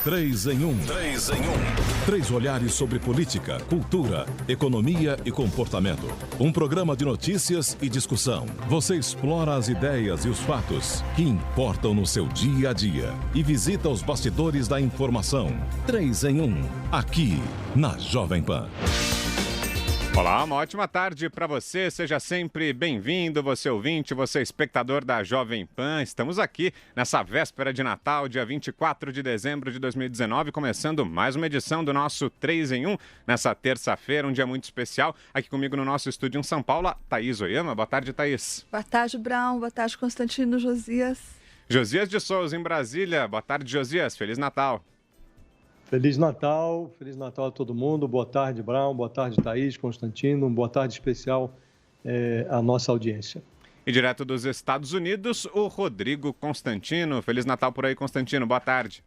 3 em 1. 3 em 1. 3 olhares sobre política, cultura, economia e comportamento. Um programa de notícias e discussão. Você explora as ideias e os fatos que importam no seu dia a dia e visita os bastidores da informação. 3 em 1, aqui na Jovem Pan. Olá, uma ótima tarde para você, seja sempre bem-vindo, você ouvinte, você espectador da Jovem Pan. Estamos aqui nessa véspera de Natal, dia 24 de dezembro de 2019, começando mais uma edição do nosso 3 em 1, nessa terça-feira, um dia muito especial. Aqui comigo no nosso estúdio em São Paulo, a Thaís Oyama. Boa tarde, Thaís. Boa tarde, Brown. Boa tarde, Constantino, Josias. Josias de Souza, em Brasília. Boa tarde, Josias. Feliz Natal. Feliz Natal a todo mundo. Boa tarde, Brown. Boa tarde, Thaís, Constantino. Boa tarde especial à nossa audiência. E direto dos Estados Unidos, o Rodrigo Constantino. Feliz Natal por aí, Constantino. Boa tarde.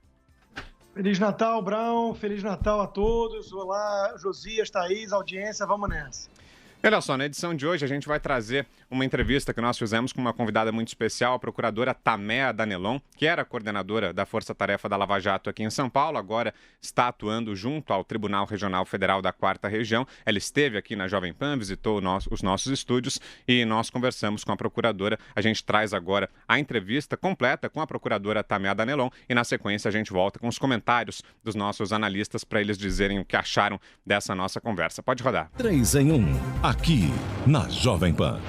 Feliz Natal, Brown. Feliz Natal a todos. Olá, Josias, Thaís, audiência. Vamos nessa. E olha só, na edição de hoje a gente vai trazer uma entrevista que nós fizemos com uma convidada muito especial, a procuradora Thamea D'Anelon, que era coordenadora da Força Tarefa da Lava Jato aqui em São Paulo, agora está atuando junto ao Tribunal Regional Federal da 4ª Região. Ela esteve aqui na Jovem Pan, visitou os nossos estúdios e nós conversamos com a procuradora. A gente traz agora a entrevista completa com a procuradora Thamea D'Anelon e na sequência a gente volta com os comentários dos nossos analistas para eles dizerem o que acharam dessa nossa conversa. Pode rodar. 3 em 1. Aqui, na Jovem Pan.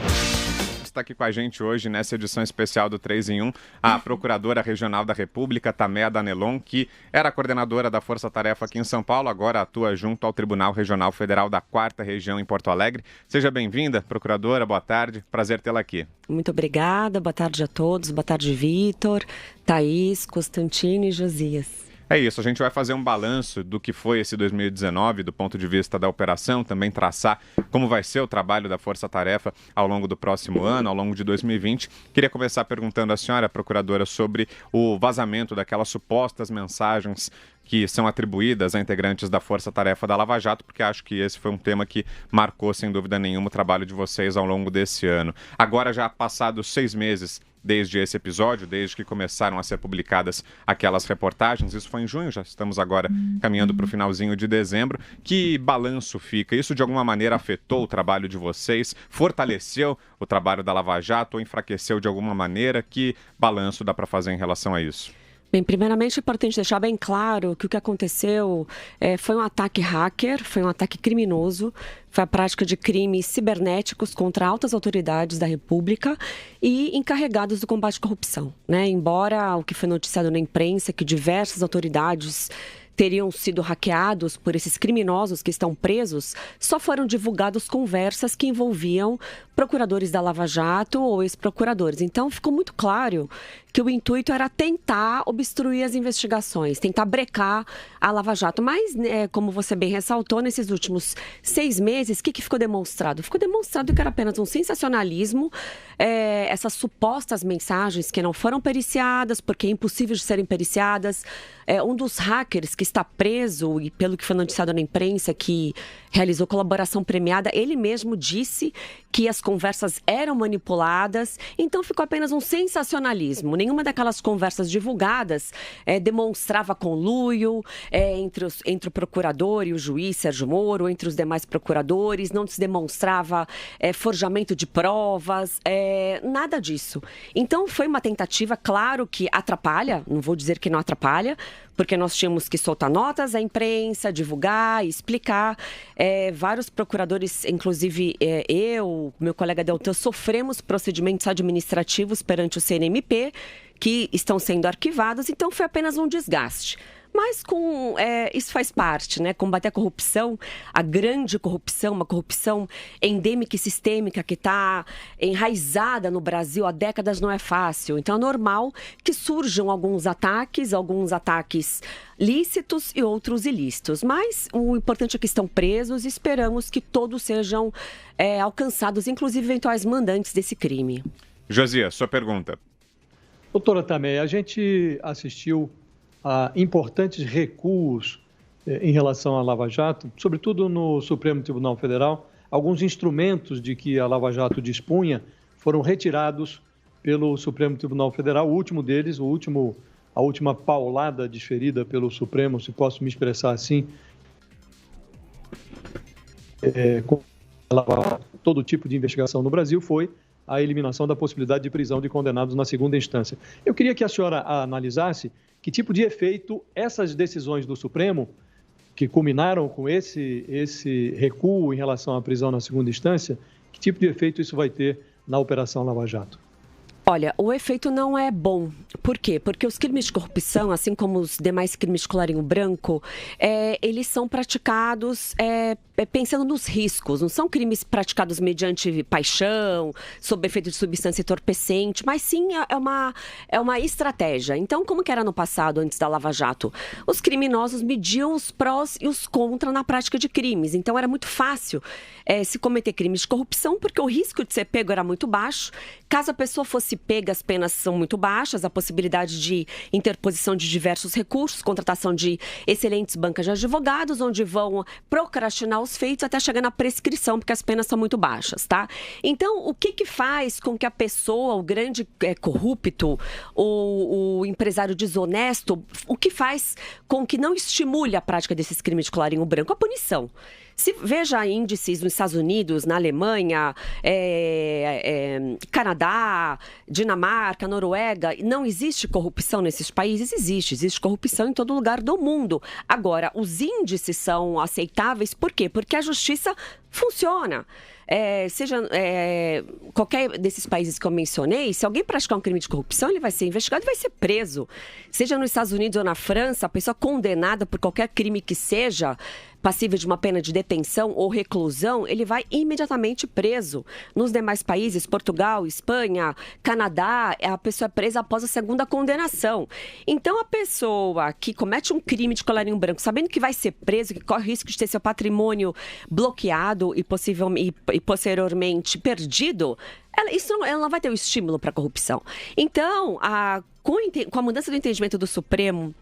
Está aqui com a gente hoje, nessa edição especial do 3 em 1, a Procuradora Regional da República, Thamea D'Anelon, que era coordenadora da Força Tarefa aqui em São Paulo, agora atua junto ao Tribunal Regional Federal da 4ª Região em Porto Alegre. Seja bem-vinda, procuradora, boa tarde, prazer tê-la aqui. Muito obrigada, boa tarde a todos, boa tarde, Vitor, Thaís, Constantino e Josias. É isso, a gente vai fazer um balanço do que foi esse 2019, do ponto de vista da operação, também traçar como vai ser o trabalho da Força Tarefa ao longo do próximo ano, ao longo de 2020. Queria começar perguntando à senhora, procuradora, sobre o vazamento daquelas supostas mensagens que são atribuídas a integrantes da Força Tarefa da Lava Jato, porque acho que esse foi um tema que marcou, sem dúvida nenhuma, o trabalho de vocês ao longo desse ano. Agora, já passados 6 meses desde esse episódio, desde que começaram a ser publicadas aquelas reportagens, isso foi em junho, já estamos agora caminhando para o finalzinho de dezembro. Que balanço fica? Isso de alguma maneira afetou o trabalho de vocês? Fortaleceu o trabalho da Lava Jato ou enfraqueceu de alguma maneira? Que balanço dá para fazer em relação a isso? Bem, primeiramente é importante deixar bem claro que o que aconteceu foi um ataque hacker, foi um ataque criminoso, foi a prática de crimes cibernéticos contra altas autoridades da República e encarregados do combate à corrupção, né? Embora o que foi noticiado na imprensa, que diversas autoridades teriam sido hackeados por esses criminosos que estão presos, só foram divulgadas conversas que envolviam procuradores da Lava Jato ou ex-procuradores. Então, ficou muito claro que o intuito era tentar obstruir as investigações, tentar brecar a Lava Jato. Mas, como você bem ressaltou, nesses últimos 6 meses, o que ficou demonstrado? Ficou demonstrado que era apenas um sensacionalismo, essas supostas mensagens que não foram periciadas, porque é impossível de serem periciadas. Um dos hackers que está preso, e pelo que foi noticiado na imprensa, que realizou colaboração premiada, ele mesmo disse que as conversas eram manipuladas, então ficou apenas um sensacionalismo. Nenhuma daquelas conversas divulgadas demonstrava conluio entre o procurador e o juiz Sérgio Moro, entre os demais procuradores, não se demonstrava forjamento de provas, nada disso. Então foi uma tentativa, claro que atrapalha, não vou dizer que não atrapalha, porque nós tínhamos que soltar notas à imprensa, divulgar, explicar. Vários procuradores, inclusive meu colega Deltan, sofremos procedimentos administrativos perante o CNMP, que estão sendo arquivados, então foi apenas um desgaste. Mas isso faz parte, né? Combater a corrupção, a grande corrupção, uma corrupção endêmica e sistêmica que está enraizada no Brasil há décadas, não é fácil. Então é normal que surjam alguns ataques lícitos e outros ilícitos. Mas o importante é que estão presos e esperamos que todos sejam alcançados, inclusive eventuais mandantes desse crime. Josias, sua pergunta. Doutora Thamea, a gente assistiu a importantes recuos em relação à Lava Jato, sobretudo no Supremo Tribunal Federal. Alguns instrumentos de que a Lava Jato dispunha foram retirados pelo Supremo Tribunal Federal. O último deles, o último a última paulada desferida pelo Supremo, se posso me expressar assim, com todo tipo de investigação no Brasil, foi a eliminação da possibilidade de prisão de condenados na segunda instância. Eu queria que a senhora analisasse que tipo de efeito essas decisões do Supremo, que culminaram com esse recuo em relação à prisão na segunda instância, que tipo de efeito isso vai ter na Operação Lava Jato? Olha, o efeito não é bom. Por quê? Porque os crimes de corrupção, assim como os demais crimes de colarinho branco, eles são praticados pensando nos riscos. Não são crimes praticados mediante paixão, sob efeito de substância entorpecente, mas sim é uma estratégia. Então, como que era no passado, antes da Lava Jato? Os criminosos mediam os prós e os contras na prática de crimes. Então, era muito fácil se cometer crimes de corrupção, porque o risco de ser pego era muito baixo. Caso a pessoa fosse pega, as penas são muito baixas, a possibilidade de interposição de diversos recursos, contratação de excelentes bancas de advogados, onde vão procrastinar os feitos até chegar na prescrição, porque as penas são muito baixas, tá? Então, o que faz com que a pessoa, o grande corrupto, o empresário desonesto, o que faz com que não estimule a prática desses crimes de colarinho branco? A punição. Se veja índices nos Estados Unidos, na Alemanha, Canadá, Dinamarca, Noruega, não existe corrupção nesses países? Existe corrupção em todo lugar do mundo. Agora, os índices são aceitáveis, por quê? Porque a justiça funciona. Qualquer desses países que eu mencionei, se alguém praticar um crime de corrupção, ele vai ser investigado e vai ser preso. Seja nos Estados Unidos ou na França, a pessoa condenada por qualquer crime que seja, passível de uma pena de detenção ou reclusão, ele vai imediatamente preso. Nos demais países, Portugal, Espanha, Canadá, a pessoa é presa após a segunda condenação. Então, a pessoa que comete um crime de colarinho branco, sabendo que vai ser preso, que corre risco de ter seu patrimônio bloqueado e posteriormente perdido, ela não vai ter o estímulo para a corrupção. Então, com a mudança do entendimento do Supremo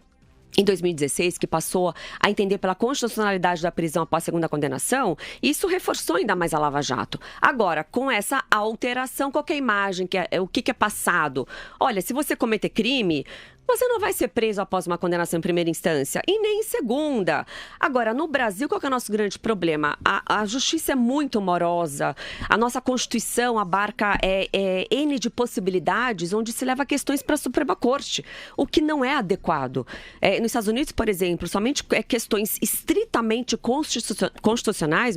em 2016, que passou a entender pela constitucionalidade da prisão após a segunda condenação, isso reforçou ainda mais a Lava Jato. Agora, com essa alteração, qual que é a imagem, o que é passado? Olha, se você cometer crime, você não vai ser preso após uma condenação em primeira instância e nem em segunda. Agora, no Brasil, qual que é o nosso grande problema? A justiça é muito morosa. A nossa Constituição abarca N de possibilidades, onde se leva questões para a Suprema Corte, o que não é adequado. Nos Estados Unidos, por exemplo, somente questões estritamente constitucionais,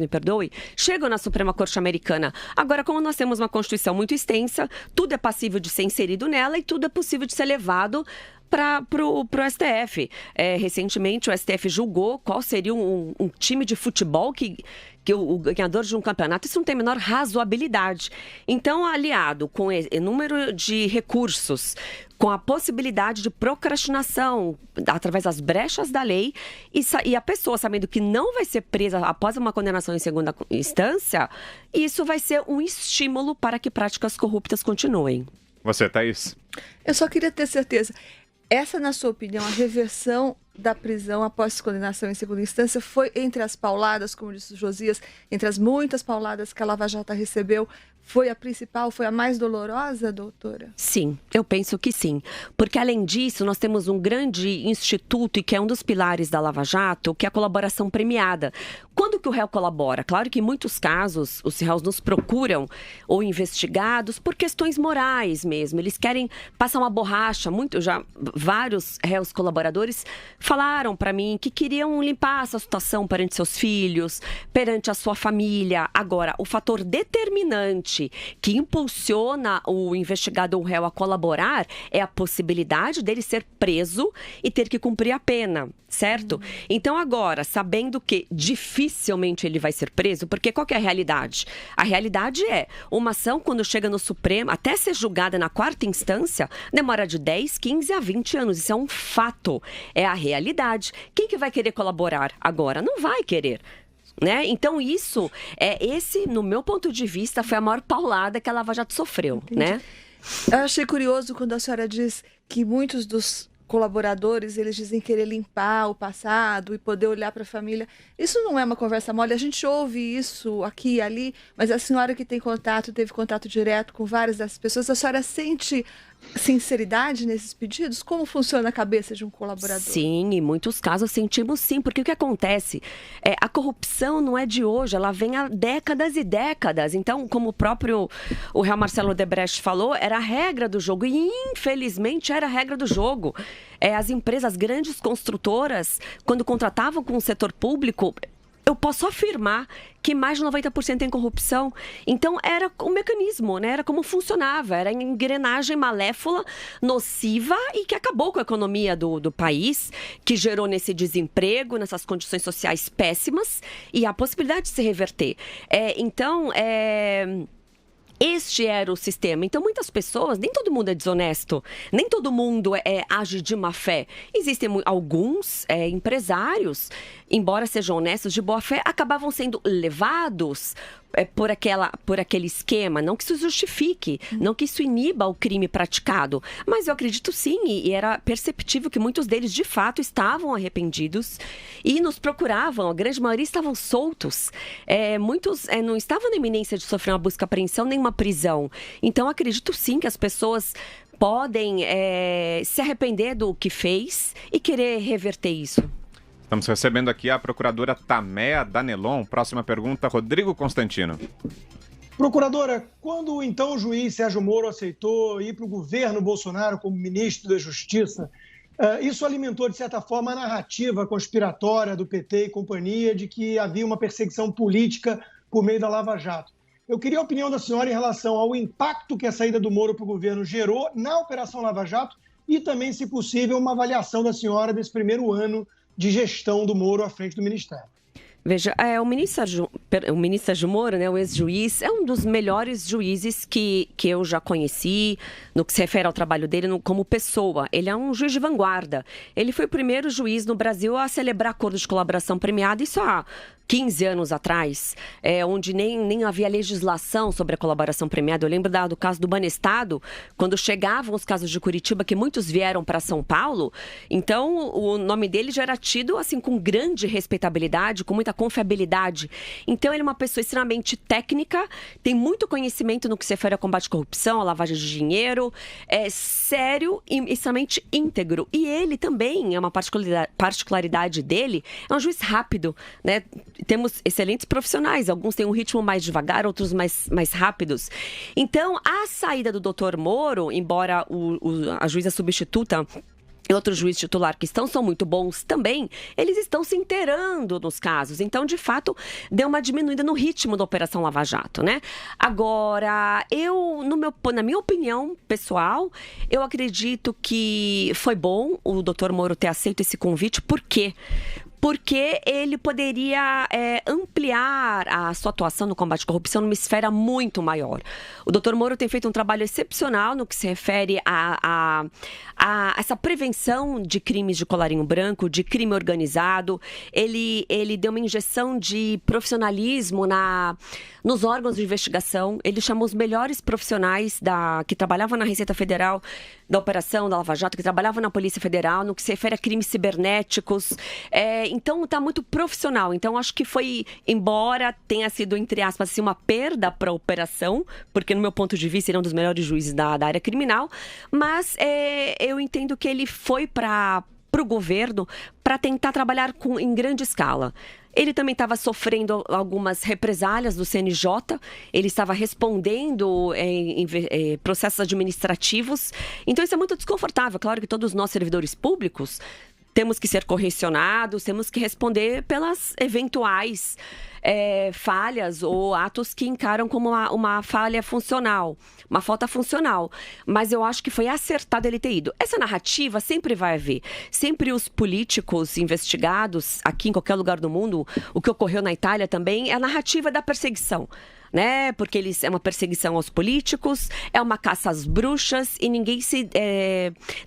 chegam na Suprema Corte americana. Agora, como nós temos uma Constituição muito extensa, tudo é passível de ser inserido nela e tudo é possível de ser levado para o STF. Recentemente, o STF julgou qual seria um time de futebol que o ganhador de um campeonato, isso não tem a menor razoabilidade. Então, aliado com o número de recursos, com a possibilidade de procrastinação através das brechas da lei, e a pessoa sabendo que não vai ser presa após uma condenação em segunda instância, isso vai ser um estímulo para que práticas corruptas continuem. Você, Thaís? Eu só queria ter certeza. Essa, na sua opinião, a reversão da prisão após condenação em segunda instância foi entre as pauladas, como disse o Josias, entre as muitas pauladas que a Lava Jato recebeu, foi a principal, foi a mais dolorosa, doutora? Sim, eu penso que sim. Porque, além disso, nós temos um grande instituto e que é um dos pilares da Lava Jato, que é a colaboração premiada. Quando que o réu colabora? Claro que em muitos casos os réus nos procuram ou investigados por questões morais mesmo. Eles querem passar uma borracha. Vários réus colaboradores falaram para mim que queriam limpar essa situação perante seus filhos, perante a sua família. Agora, o fator determinante que impulsiona o investigado ou o réu a colaborar é a possibilidade dele ser preso e ter que cumprir a pena, certo? Então agora, sabendo que dificilmente ele vai ser preso, porque qual que é a realidade? A realidade é, uma ação quando chega no Supremo, até ser julgada na quarta instância, demora de 10, 15 a 20 anos. Isso é um fato, é a realidade. Quem que vai querer colaborar agora? Não vai querer. Né? Então esse, no meu ponto de vista, foi a maior paulada que a Lava Jato sofreu, né? Eu achei curioso quando a senhora diz que muitos dos colaboradores, eles dizem querer limpar o passado e poder olhar para a família. Isso não é uma conversa mole, a gente ouve isso aqui e ali, mas a senhora que tem contato, teve contato direto com várias dessas pessoas, a senhora sente sinceridade nesses pedidos? Como funciona a cabeça de um colaborador? Sim, em muitos casos sentimos sim, porque o que acontece? A corrupção não é de hoje, ela vem há décadas e décadas. Então, como o próprio réu Marcelo Odebrecht falou, era a regra do jogo e infelizmente era a regra do jogo. As empresas, as grandes construtoras, quando contratavam com o setor público, eu posso afirmar que mais de 90% tem corrupção. Então, era o mecanismo, né? Era como funcionava. Era a engrenagem malévola, nociva e que acabou com a economia do país, que gerou nesse desemprego, nessas condições sociais péssimas e a possibilidade de se reverter. Este era o sistema. Então, muitas pessoas, nem todo mundo é desonesto, nem todo mundo age de má fé. Existem alguns empresários, embora sejam honestos, de boa fé, acabavam sendo levados por aquele esquema. Não que isso justifique, não que isso iniba o crime praticado. Mas eu acredito sim, e era perceptível que muitos deles, de fato, estavam arrependidos e nos procuravam. A grande maioria estavam soltos. Muitos não estavam na iminência de sofrer uma busca e apreensão, nem uma prisão. Então, acredito sim que as pessoas podem se arrepender do que fez e querer reverter isso. Estamos recebendo aqui a procuradora Taméa Danelon. Próxima pergunta, Rodrigo Constantino. Procuradora, quando então o juiz Sérgio Moro aceitou ir para o governo Bolsonaro como ministro da Justiça, isso alimentou, de certa forma, a narrativa conspiratória do PT e companhia de que havia uma perseguição política por meio da Lava Jato. Eu queria a opinião da senhora em relação ao impacto que a saída do Moro para o governo gerou na Operação Lava Jato e também, se possível, uma avaliação da senhora desse primeiro ano de gestão do Moro à frente do Ministério. Veja, o ministro Sérgio Moro, né, o ex-juiz, é um dos melhores juízes que eu já conheci, no que se refere ao trabalho dele como pessoa. Ele é um juiz de vanguarda. Ele foi o primeiro juiz no Brasil a celebrar acordo de colaboração premiada, isso há 15 anos atrás, onde nem havia legislação sobre a colaboração premiada. Eu lembro do caso do Banestado, quando chegavam os casos de Curitiba, que muitos vieram para São Paulo, então o nome dele já era tido assim, com grande respeitabilidade, com muita confiabilidade. Então ele é uma pessoa extremamente técnica, tem muito conhecimento no que se refere ao combate à corrupção, à lavagem de dinheiro, é sério e extremamente íntegro. E ele também, é uma particularidade dele, é um juiz rápido, né? Temos excelentes profissionais, alguns têm um ritmo mais devagar, outros mais rápidos. Então, a saída do Dr. Moro, embora a juíza substituta e outro juiz titular que são muito bons também, eles estão se inteirando nos casos. Então, de fato, deu uma diminuída no ritmo da Operação Lava Jato, né? Agora, na minha opinião pessoal, eu acredito que foi bom o Dr. Moro ter aceito esse convite. Por quê? Porque ele poderia ampliar a sua atuação no combate à corrupção numa esfera muito maior. O Dr. Moro tem feito um trabalho excepcional no que se refere a essa prevenção de crimes de colarinho branco, de crime organizado. Ele deu uma injeção de profissionalismo nos órgãos de investigação. Ele chamou os melhores profissionais que trabalhavam na Receita Federal, da Operação da Lava Jato, que trabalhavam na Polícia Federal, no que se refere a crimes cibernéticos. Então, está muito profissional. Então, acho que embora tenha sido, entre aspas, assim, uma perda para a operação, porque, no meu ponto de vista, ele é um dos melhores juízes da área criminal, mas eu entendo que ele foi para o governo para tentar trabalhar em grande escala. Ele também estava sofrendo algumas represálias do CNJ, ele estava respondendo em processos administrativos, então isso é muito desconfortável. Claro que todos nós, servidores públicos, temos que ser correcionados, temos que responder pelas eventuais falhas ou atos que encaram como uma falha funcional, uma falta funcional. Mas eu acho que foi acertado ele ter ido. Essa narrativa sempre vai haver. Sempre os políticos investigados, aqui em qualquer lugar do mundo, o que ocorreu na Itália também, é a narrativa da perseguição. Né? Porque é uma perseguição aos políticos, é uma caça às bruxas e ninguém se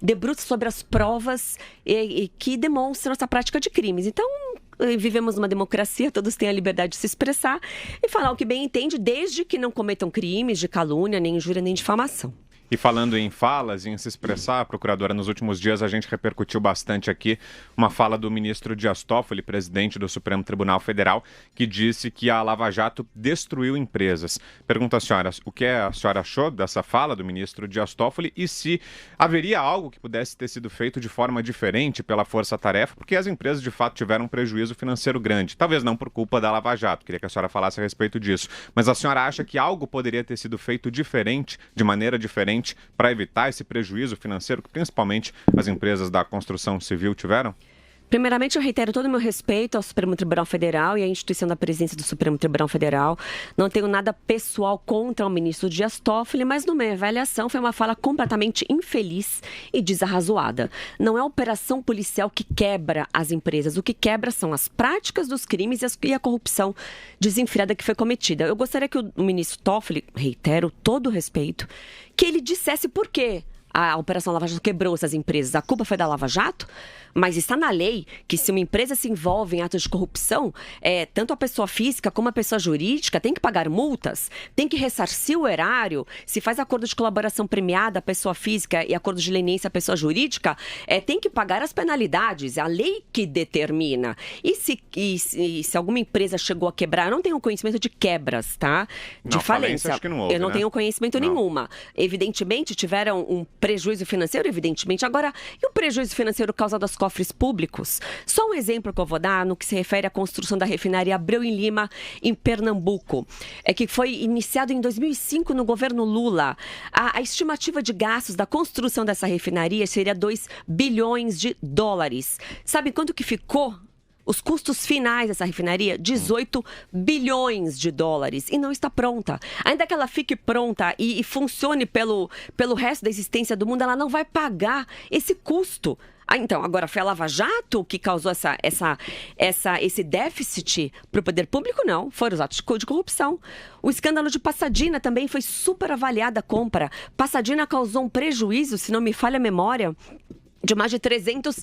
debruça sobre as provas que demonstram essa prática de crimes. Então, vivemos numa democracia, todos têm a liberdade de se expressar e falar o que bem entende, desde que não cometam crimes de calúnia, nem injúria, nem difamação. E falando em falas e em se expressar, procuradora, nos últimos dias a gente repercutiu bastante aqui uma fala do ministro Dias Toffoli, presidente do Supremo Tribunal Federal, que disse que a Lava Jato destruiu empresas. Pergunto à senhora, o que a senhora achou dessa fala do ministro Dias Toffoli e se haveria algo que pudesse ter sido feito de forma diferente pela força-tarefa, porque as empresas de fato tiveram um prejuízo financeiro grande, talvez não por culpa da Lava Jato, queria que a senhora falasse a respeito disso, mas a senhora acha que algo poderia ter sido feito diferente, de maneira diferente, para evitar esse prejuízo financeiro que principalmente as empresas da construção civil tiveram? Primeiramente, eu reitero todo o meu respeito ao Supremo Tribunal Federal e à instituição da presidência do Supremo Tribunal Federal. Não tenho nada pessoal contra o ministro Dias Toffoli, mas, na minha avaliação, foi uma fala completamente infeliz e desarrazoada. Não é a operação policial que quebra as empresas. O que quebra são as práticas dos crimes e a corrupção desenfreada que foi cometida. Eu gostaria que o ministro Toffoli, reitero todo o respeito, que ele dissesse por quê a Operação Lava Jato quebrou essas empresas. A culpa foi da Lava Jato? Mas está na lei que se uma empresa se envolve em atos de corrupção, tanto a pessoa física como a pessoa jurídica tem que pagar multas, tem que ressarcir o erário. Se faz acordo de colaboração premiada a pessoa física e acordo de leniência a pessoa jurídica, tem que pagar as penalidades. É a lei que determina. E se alguma empresa chegou a quebrar, eu não tenho conhecimento de quebras, tá? De falência. Acho que não houve, eu não tenho conhecimento nenhuma. Evidentemente, tiveram um prejuízo financeiro, evidentemente. Agora, e o prejuízo financeiro causado aos cofres públicos? Só um exemplo que eu vou dar no que se refere à construção da refinaria Abreu e Lima, em Pernambuco, que foi iniciado em 2005 no governo Lula. A estimativa de gastos da construção dessa refinaria seria 2 bilhões de dólares. Sabe quanto que ficou? Os custos finais dessa refinaria, 18 bilhões de dólares. E não está pronta. Ainda que ela fique pronta e funcione pelo resto da existência do mundo, ela não vai pagar esse custo. Então, agora foi a Lava Jato que causou esse déficit para o poder público? Não, foram os atos de corrupção. O escândalo de Pasadena também foi super avaliada a compra. Pasadena causou um prejuízo, se não me falha a memória, de mais de 300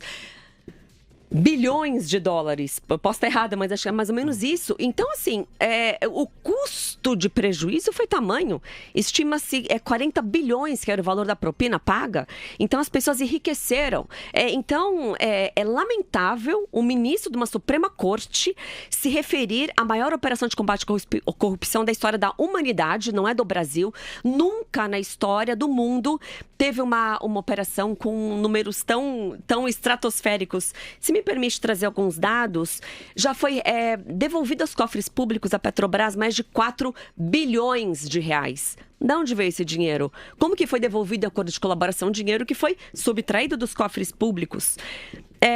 bilhões de dólares. Posso estar errada, mas acho que é mais ou menos isso. Então, assim, o custo de prejuízo foi tamanho. Estima-se 40 bilhões, que era o valor da propina paga. Então, as pessoas enriqueceram. Então, é lamentável o ministro de uma Suprema Corte se referir à maior operação de combate à corrupção da história da humanidade, não é do Brasil. Nunca na história do mundo teve uma operação com números tão estratosféricos. Se me permite trazer alguns dados, já foi devolvido aos cofres públicos, à Petrobras, mais de 4 bilhões de reais. De onde veio esse dinheiro? Como que foi devolvido o acordo de colaboração? Dinheiro que foi subtraído dos cofres públicos.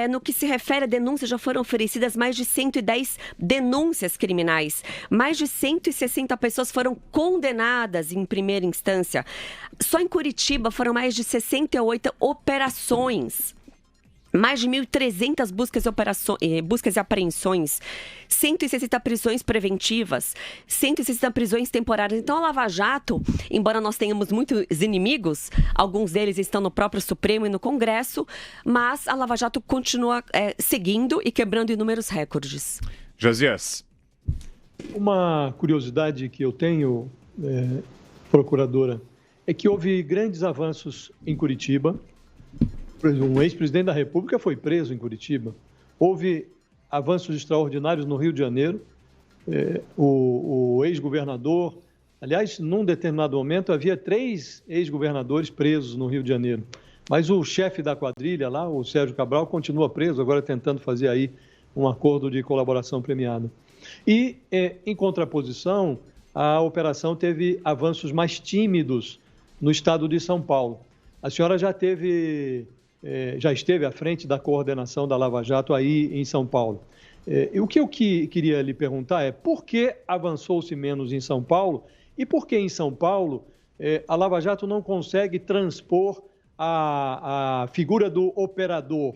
No que se refere a denúncias, já foram oferecidas mais de 110 denúncias criminais. Mais de 160 pessoas foram condenadas em primeira instância. Só em Curitiba foram mais de 68 operações. Mais de 1.300 buscas e apreensões, 160 prisões preventivas, 160 prisões temporárias. Então, a Lava Jato, embora nós tenhamos muitos inimigos, alguns deles estão no próprio Supremo e no Congresso, mas a Lava Jato continua seguindo e quebrando inúmeros recordes. Josias. Uma curiosidade que eu tenho, procuradora, é que houve grandes avanços em Curitiba. Um ex-presidente da República foi preso em Curitiba. Houve avanços extraordinários no Rio de Janeiro. O ex-governador... Aliás, num determinado momento, havia 3 ex-governadores presos no Rio de Janeiro. Mas o chefe da quadrilha lá, o Sérgio Cabral, continua preso, agora tentando fazer aí um acordo de colaboração premiada. E, em contraposição, a operação teve avanços mais tímidos no estado de São Paulo. A senhora já esteve à frente da coordenação da Lava Jato aí em São Paulo. E o que eu queria lhe perguntar é por que avançou-se menos em São Paulo e por que em São Paulo a Lava Jato não consegue transpor a figura do operador?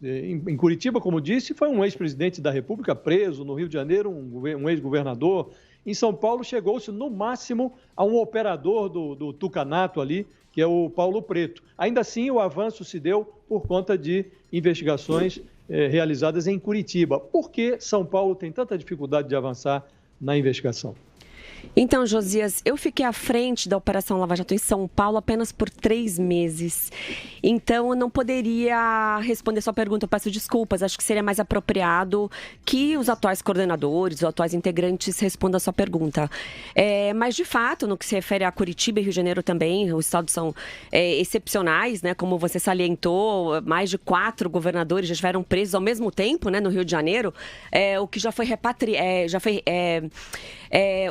Em Curitiba, como disse, foi um ex-presidente da República preso, no Rio de Janeiro um ex-governador. Em São Paulo chegou-se no máximo a um operador do Tucanato ali, que é o Paulo Preto. Ainda assim, o avanço se deu por conta de investigações realizadas em Curitiba. Por que São Paulo tem tanta dificuldade de avançar na investigação? Então, Josias, eu fiquei à frente da Operação Lava Jato em São Paulo apenas por 3 meses. Então, eu não poderia responder sua pergunta, eu peço desculpas. Acho que seria mais apropriado que os atuais coordenadores, os atuais integrantes respondam a sua pergunta. Mas, de fato, no que se refere a Curitiba e Rio de Janeiro também, os estados são excepcionais, né? Como você salientou, mais de 4 governadores já estiveram presos ao mesmo tempo, né, no Rio de Janeiro, o que já foi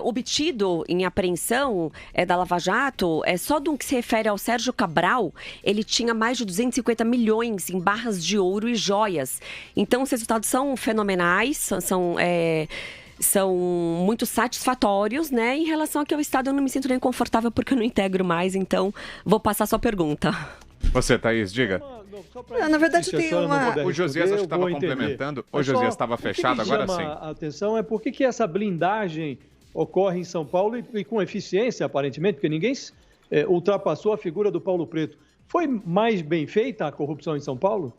obtido em apreensão da Lava Jato, só do que se refere ao Sérgio Cabral, ele tinha mais de 250 milhões em barras de ouro e joias. Então, os resultados são fenomenais, são muito satisfatórios, né? Em relação aqui ao Estado, eu não me sinto nem confortável porque eu não integro mais, então vou passar a sua pergunta. Você, Thaís, diga. Na verdade, tem uma... O Josias acho que estava complementando. O Josias estava fechado, agora sim. A atenção é por que essa blindagem ocorre em São Paulo e com eficiência, aparentemente, porque ninguém ultrapassou a figura do Paulo Preto. Foi mais bem feita a corrupção em São Paulo?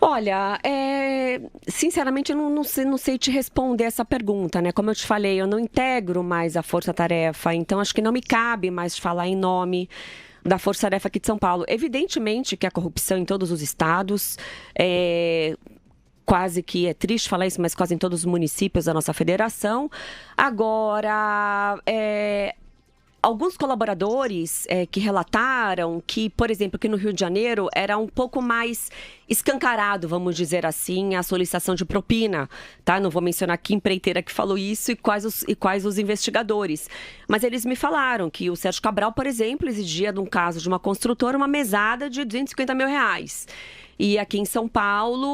Olha, sinceramente, eu não sei te responder essa pergunta, né? Como eu te falei, eu não integro mais a Força Tarefa, então acho que não me cabe mais falar em nome da Força Tarefa aqui de São Paulo. Evidentemente que a corrupção em todos os estados, quase que é triste falar isso, mas quase em todos os municípios da nossa federação. Agora, alguns colaboradores que relataram que, por exemplo, aqui no Rio de Janeiro era um pouco mais escancarado, vamos dizer assim, a solicitação de propina, tá? Não vou mencionar que empreiteira que falou isso e quais os investigadores. Mas eles me falaram que o Sérgio Cabral, por exemplo, exigia, num caso de uma construtora, uma mesada de R$250 mil. E aqui em São Paulo,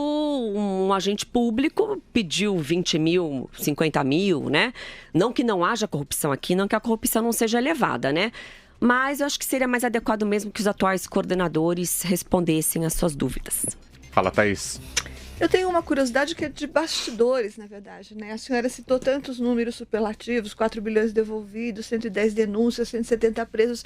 um agente público pediu 20 mil, 50 mil, né? Não que não haja corrupção aqui, não que a corrupção não seja elevada, né? Mas eu acho que seria mais adequado mesmo que os atuais coordenadores respondessem às suas dúvidas. Fala, Thaís. Eu tenho uma curiosidade que é de bastidores, na verdade, né? A senhora citou tantos números superlativos, 4 bilhões devolvidos, 110 denúncias, 170 presos.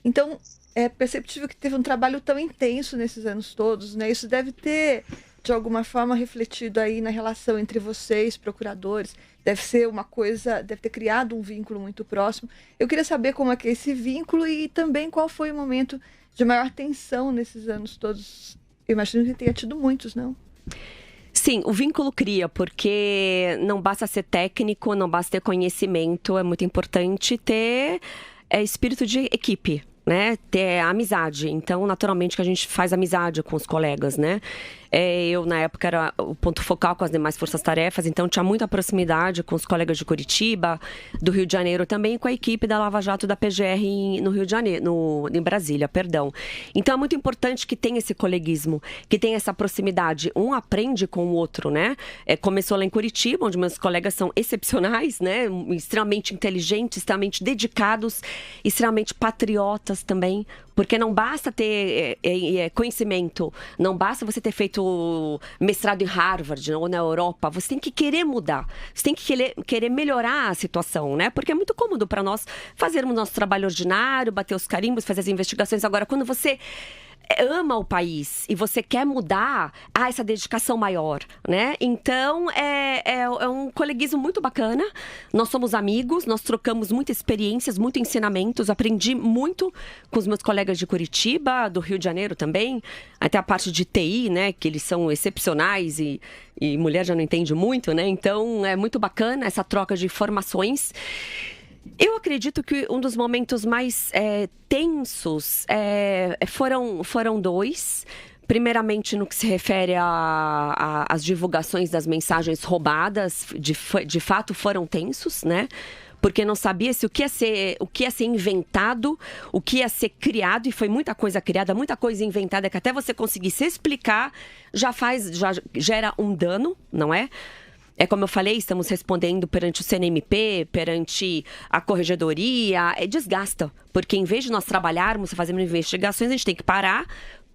Então, é perceptível que teve um trabalho tão intenso nesses anos todos, né? Isso deve ter, de alguma forma, refletido aí na relação entre vocês, procuradores. Deve ser uma coisa, deve ter criado um vínculo muito próximo. Eu queria saber como é que é esse vínculo e também qual foi o momento de maior tensão nesses anos todos. Eu imagino que tenha tido muitos, não? Sim, o vínculo cria, porque não basta ser técnico, não basta ter conhecimento, é muito importante ter espírito de equipe, né? Ter amizade. Então, naturalmente que a gente faz amizade com os colegas, né? Eu, na época, era o ponto focal com as demais forças-tarefas, então tinha muita proximidade com os colegas de Curitiba, do Rio de Janeiro também, e com a equipe da Lava Jato da PGR no Rio de Janeiro, em Brasília, perdão. Então é muito importante que tenha esse coleguismo, que tenha essa proximidade. Um aprende com o outro, né? Começou lá em Curitiba, onde meus colegas são excepcionais, né? Extremamente inteligentes, extremamente dedicados, extremamente patriotas também, porque não basta ter conhecimento, não basta você ter feito mestrado em Harvard ou na Europa, você tem que querer mudar, você tem que querer melhorar a situação, né? Porque é muito cômodo para nós fazermos nosso trabalho ordinário, bater os carimbos, fazer as investigações. Agora, quando você ama o país e você quer mudar, há essa dedicação maior, né? Então, é um coleguismo muito bacana. Nós somos amigos, nós trocamos muitas experiências, muitos ensinamentos. Aprendi muito com os meus colegas de Curitiba, do Rio de Janeiro também. Até a parte de TI, né? Que eles são excepcionais e mulher já não entende muito, né? Então, é muito bacana essa troca de informações. Eu acredito que um dos momentos mais tensos foram 2. Primeiramente, no que se refere às divulgações das mensagens roubadas, de fato foram tensos, né? Porque não sabia se o que ia ser inventado, o que ia ser criado, e foi muita coisa criada, muita coisa inventada, que até você conseguir se explicar, já gera um dano, não é? Como eu falei, estamos respondendo perante o CNMP, perante a corregedoria, desgasta. Porque em vez de nós trabalharmos e fazermos investigações, a gente tem que parar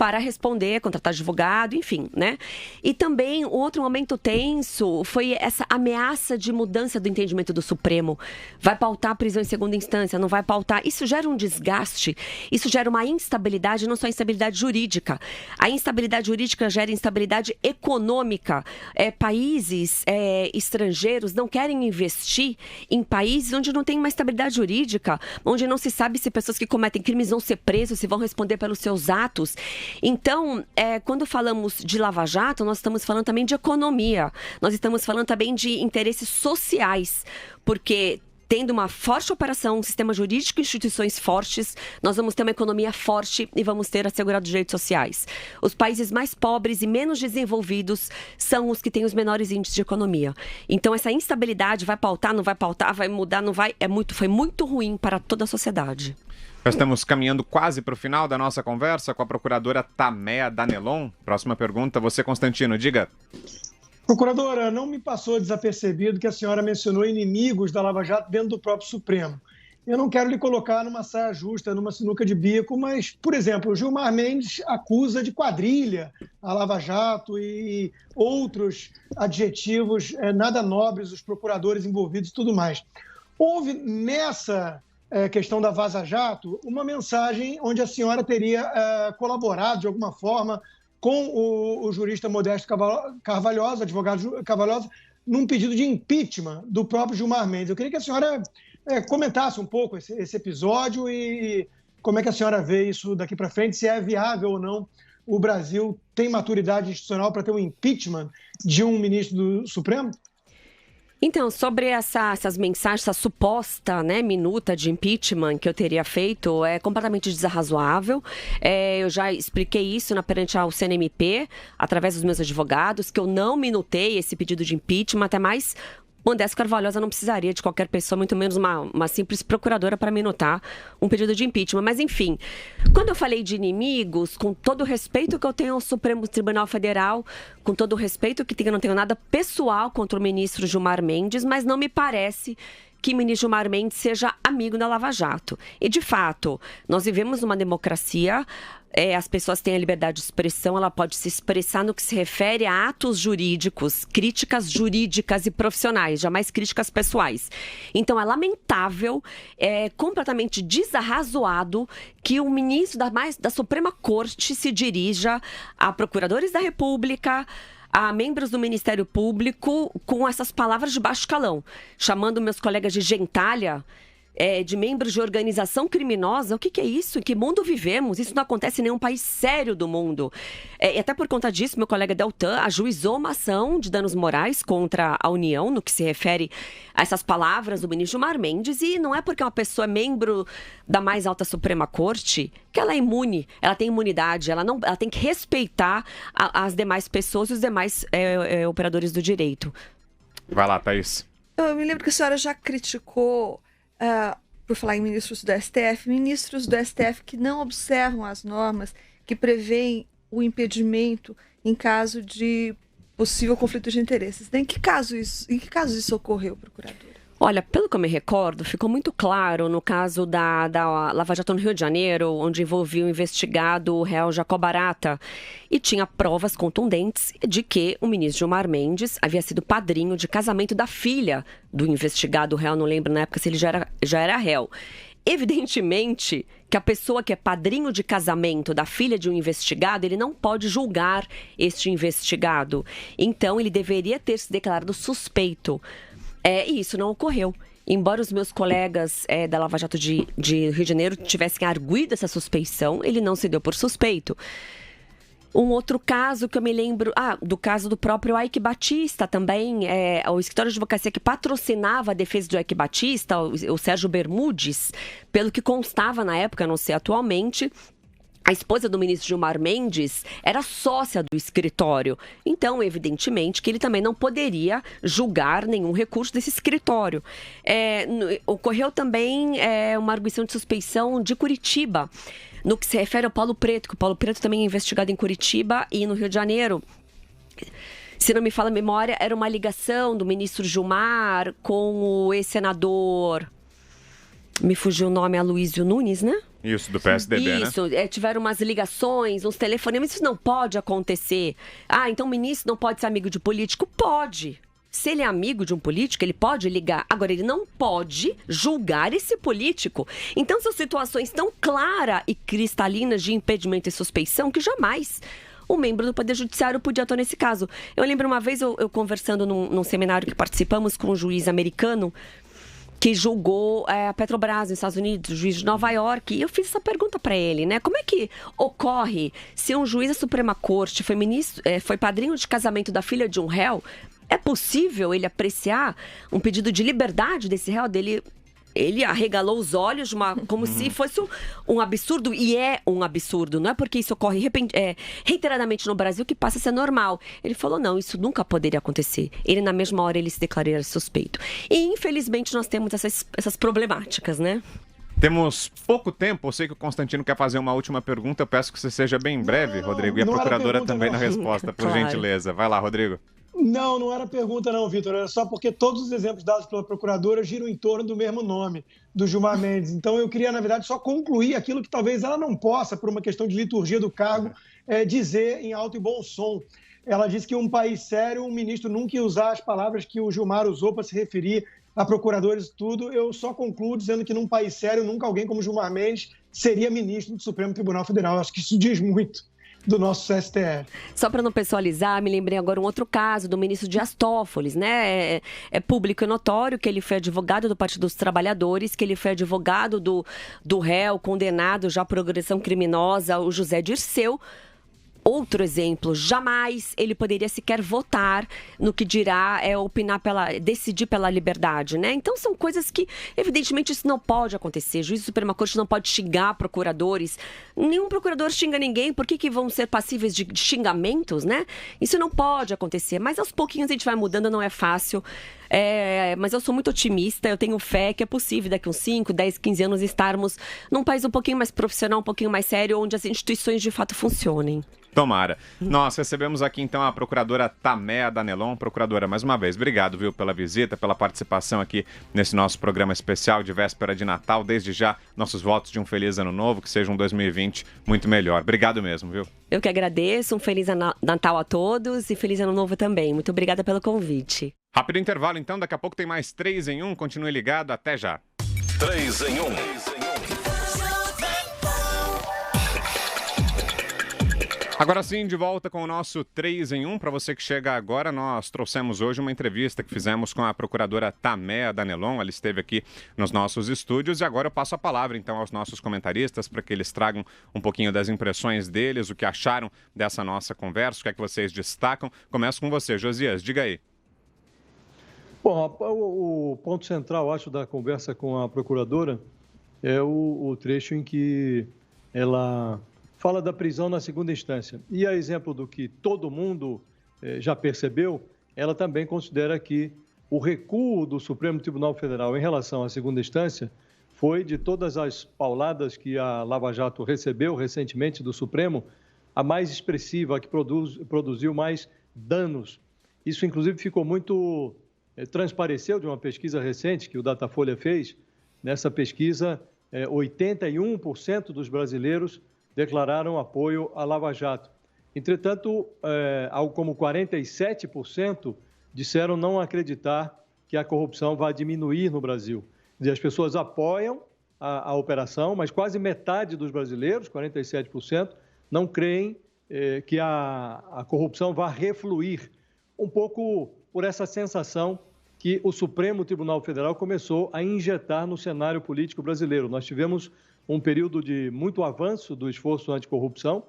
para responder, contratar advogado, enfim, né? E também, outro momento tenso foi essa ameaça de mudança do entendimento do Supremo. Vai pautar a prisão em segunda instância, não vai pautar. Isso gera um desgaste, isso gera uma instabilidade, não só instabilidade jurídica. A instabilidade jurídica gera instabilidade econômica. Países estrangeiros não querem investir em países onde não tem uma estabilidade jurídica, onde não se sabe se pessoas que cometem crimes vão ser presos, se vão responder pelos seus atos. Então, quando falamos de Lava Jato, nós estamos falando também de economia, nós estamos falando também de interesses sociais, porque tendo uma forte operação, um sistema jurídico e instituições fortes, nós vamos ter uma economia forte e vamos ter assegurados direitos sociais. Os países mais pobres e menos desenvolvidos são os que têm os menores índices de economia. Então, essa instabilidade vai pautar, não vai pautar, vai mudar, não vai, foi muito ruim para toda a sociedade. Nós estamos caminhando quase para o final da nossa conversa com a procuradora Taméa Danelon. Próxima pergunta, você, Constantino, diga. Procuradora, não me passou desapercebido que a senhora mencionou inimigos da Lava Jato dentro do próprio Supremo. Eu não quero lhe colocar numa saia justa, numa sinuca de bico, mas, por exemplo, o Gilmar Mendes acusa de quadrilha a Lava Jato e outros adjetivos nada nobres, os procuradores envolvidos e tudo mais. Houve nessa questão da Vaza Jato uma mensagem onde a senhora teria colaborado de alguma forma com o jurista Modesto Carvalhosa, advogado Carvalhosa, num pedido de impeachment do próprio Gilmar Mendes. Eu queria que a senhora comentasse um pouco esse episódio e como é que a senhora vê isso daqui para frente, se é viável ou não o Brasil tem maturidade institucional para ter um impeachment de um ministro do Supremo? Então, sobre essas mensagens, essa suposta minuta de impeachment que eu teria feito, é completamente desarrazoável. Eu já expliquei isso perante ao CNMP, através dos meus advogados, que eu não minutei esse pedido de impeachment, até mais Modesto Carvalhosa não precisaria de qualquer pessoa, muito menos uma simples procuradora para minutar um pedido de impeachment. Mas, enfim, quando eu falei de inimigos, com todo o respeito que eu tenho ao Supremo Tribunal Federal, com todo o respeito que eu não tenho nada pessoal contra o ministro Gilmar Mendes, mas não me parece que o ministro Gilmar Mendes seja amigo da Lava Jato. E, de fato, nós vivemos numa democracia, as pessoas têm a liberdade de expressão, ela pode se expressar no que se refere a atos jurídicos, críticas jurídicas e profissionais, jamais críticas pessoais. Então, é lamentável, completamente desarrazoado que o ministro da Suprema Corte se dirija a procuradores da República, a membros do Ministério Público com essas palavras de baixo calão, chamando meus colegas de gentalha, de membros de organização criminosa. O que é isso? Em que mundo vivemos? Isso não acontece em nenhum país sério do mundo. E até por conta disso, meu colega Deltan ajuizou uma ação de danos morais contra a União, no que se refere a essas palavras do ministro Gilmar Mendes, e não é porque uma pessoa é membro da mais alta Suprema Corte que ela é imune, ela tem imunidade, ela tem que respeitar as demais pessoas e os demais operadores do direito. Vai lá, Thaís. Eu me lembro que a senhora já criticou, por falar em ministros do STF que não observam as normas que prevêem o impedimento em caso de possível conflito de interesses. Em que caso isso ocorreu, procuradora? Olha, pelo que eu me recordo, ficou muito claro no caso da Lava Jato no Rio de Janeiro, onde envolvia o investigado o réu Jacob Barata, e tinha provas contundentes de que o ministro Gilmar Mendes havia sido padrinho de casamento da filha do investigado réu, não lembro na época se ele já era réu. Evidentemente que a pessoa que é padrinho de casamento da filha de um investigado, ele não pode julgar este investigado. Então, ele deveria ter se declarado suspeito. E isso não ocorreu. Embora os meus colegas da Lava Jato de Rio de Janeiro tivessem arguido essa suspeição, ele não se deu por suspeito. Um outro caso que eu me lembro, do caso do próprio Eike Batista também, o escritório de advocacia que patrocinava a defesa do Eike Batista, o Sérgio Bermudes, pelo que constava na época, não sei atualmente, a esposa do ministro Gilmar Mendes era sócia do escritório. Então, evidentemente, que ele também não poderia julgar nenhum recurso desse escritório. Ocorreu também uma arguição de suspeição de Curitiba, no que se refere ao Paulo Preto, que o Paulo Preto também é investigado em Curitiba e no Rio de Janeiro. Se não me falha a memória, era uma ligação do ministro Gilmar com o ex-senador... Me fugiu o nome, Aloysio Nunes, né? Isso, do PSDB, Isso, né? Tiveram umas ligações, uns telefonemas, isso não pode acontecer. Então o ministro não pode ser amigo de político? Pode. Se ele é amigo de um político, ele pode ligar. Agora, ele não pode julgar esse político. Então, são situações tão claras e cristalinas de impedimento e suspeição que jamais o membro do Poder Judiciário podia atuar nesse caso. Eu lembro uma vez, eu conversando num seminário que participamos com um juiz americano que julgou a Petrobras nos Estados Unidos, juiz de Nova York, e eu fiz essa pergunta para ele, né? Como é que ocorre se um juiz da Suprema Corte foi padrinho de casamento da filha de um réu? É possível ele apreciar um pedido de liberdade desse réu, ele arregalou os olhos como se fosse um absurdo, e é um absurdo. Não é porque isso ocorre reiteradamente no Brasil que passa a ser normal. Ele falou, não, isso nunca poderia acontecer. Ele, na mesma hora, ele se declarou suspeito. E, infelizmente, nós temos essas problemáticas, né? Temos pouco tempo, eu sei que o Constantino quer fazer uma última pergunta, eu peço que você seja bem breve, Rodrigo, e a procuradora também na resposta, por gentileza. Vai lá, Rodrigo. Não era pergunta não, Vitor. Era só porque todos os exemplos dados pela procuradora giram em torno do mesmo nome, do Gilmar Mendes. Então eu queria, na verdade, só concluir aquilo que talvez ela não possa, por uma questão de liturgia do cargo, dizer em alto e bom som. Ela disse que um país sério, um ministro nunca ia usar as palavras que o Gilmar usou para se referir a procuradores e tudo. Eu só concluo dizendo que num país sério, nunca alguém como Gilmar Mendes seria ministro do Supremo Tribunal Federal. Eu acho que isso diz muito do nosso STF. Só para não pessoalizar, me lembrei agora um outro caso do ministro Dias Toffoli, né? É público e notório que ele foi advogado do Partido dos Trabalhadores, que ele foi advogado do réu condenado já por agressão criminosa, o José Dirceu. Outro exemplo, jamais ele poderia sequer votar no que dirá decidir pela liberdade, né? Então são coisas que, evidentemente, isso não pode acontecer. O juiz da Suprema Corte não pode xingar procuradores. Nenhum procurador xinga ninguém. Por que vão ser passíveis de xingamentos, né? Isso não pode acontecer. Mas aos pouquinhos a gente vai mudando, não é fácil. Mas eu sou muito otimista, eu tenho fé que é possível daqui uns 5, 10, 15 anos estarmos num país um pouquinho mais profissional, um pouquinho mais sério, onde as instituições de fato funcionem. Tomara. Nós recebemos aqui então a procuradora Taméa Danelon. Procuradora, mais uma vez, obrigado, viu, pela visita, pela participação aqui nesse nosso programa especial de véspera de Natal. Desde já, nossos votos de um feliz ano novo, que seja um 2020 muito melhor. Obrigado mesmo, viu? Eu que agradeço, um feliz Natal a todos e feliz ano novo também. Muito obrigada pelo convite. Rápido intervalo então, daqui a pouco tem mais 3 em 1. Continue ligado, até já. 3 em 1. Agora sim, de volta com o nosso 3 em 1. Para você que chega agora, nós trouxemos hoje uma entrevista que fizemos com a procuradora Taméa Danelon. Ela esteve aqui nos nossos estúdios e agora eu passo a palavra então aos nossos comentaristas para que eles tragam um pouquinho das impressões deles, o que acharam dessa nossa conversa, o que é que vocês destacam. Começo com você, Josias, diga aí. Bom, o ponto central, acho, da conversa com a procuradora é o trecho em que ela fala da prisão na segunda instância. E a exemplo do que todo mundo já percebeu, ela também considera que o recuo do Supremo Tribunal Federal em relação à segunda instância foi, de todas as pauladas que a Lava Jato recebeu recentemente do Supremo, a mais expressiva, a que produziu mais danos. Isso, inclusive, ficou muito... transpareceu de uma pesquisa recente que o Datafolha fez. Nessa pesquisa, 81% dos brasileiros declararam apoio à Lava Jato. Entretanto, algo como 47% disseram não acreditar que a corrupção vai diminuir no Brasil. As pessoas apoiam a operação, mas quase metade dos brasileiros, 47%, não creem que a corrupção vai refluir. Um pouco por essa sensação que o Supremo Tribunal Federal começou a injetar no cenário político brasileiro. Nós tivemos um período de muito avanço do esforço anticorrupção,